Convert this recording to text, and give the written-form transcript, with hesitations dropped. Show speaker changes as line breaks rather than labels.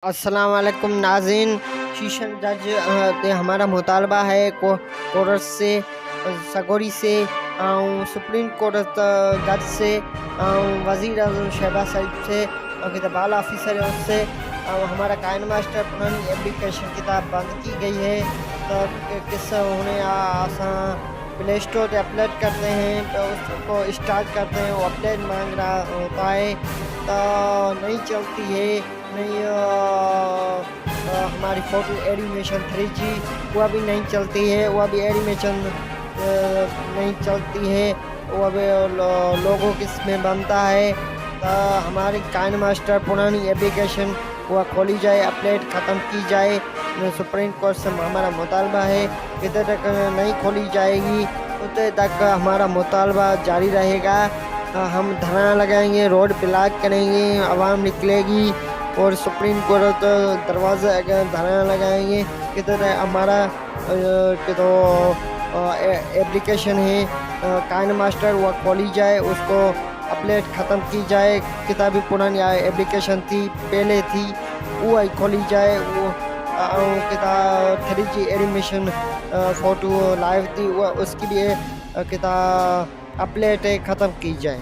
अस्सलाम वालेकुम नाज़रीन। शीशन जज ते हमारा मुतालबा है कोर्ट से सगोरी से सुप्रीम कोर्ट जज से वज़ीर आज़म शहबाज शरीफ से और बाला ऑफिसर है उससे हमारा कायन मास्टर पुरानी एप्लीकेशन किताब बंद की गई है। तो किस उन्हें आसा प्ले स्टोर पर अपलोड करते हैं तो उसको स्टार्ट करते हैं, वो अपडेट मांग रहा होता है तो नहीं चलती है। नहीं हमारी फोटो एनिमेशन 3G वह भी नहीं चलती है, वह भी एनिमेशन नहीं चलती है, वह भी लोगों किसमें बनता है। तो हमारी काइन मास्टर पुरानी एप्लीकेशन वह खोली जाए, अपडेट ख़त्म की जाए। सुप्रीम कोर्ट से हमारा मुतालबा है, इधर तक नहीं खोली जाएगी उधर तक हमारा मुतालबा जारी रहेगा। हम धरना लगाएंगे, रोड ब्लॉक करेंगे, आवाम निकलेगी और सुप्रीम कोर्ट दरवाज़ा अगर धरना लगाएंगे कि तो हमारा तो एप्लीकेशन है काइन मास्टर वह खोली जाए, उसको अपडेट ख़त्म की जाए। किताबी पुरानी एप्लीकेशन थी पहले थी वो खोली जाए, वो किताब 3G एनिमेशन फ़ोटो लाइव थी वह उसकी भी किताब अपडेट ख़त्म की जाए।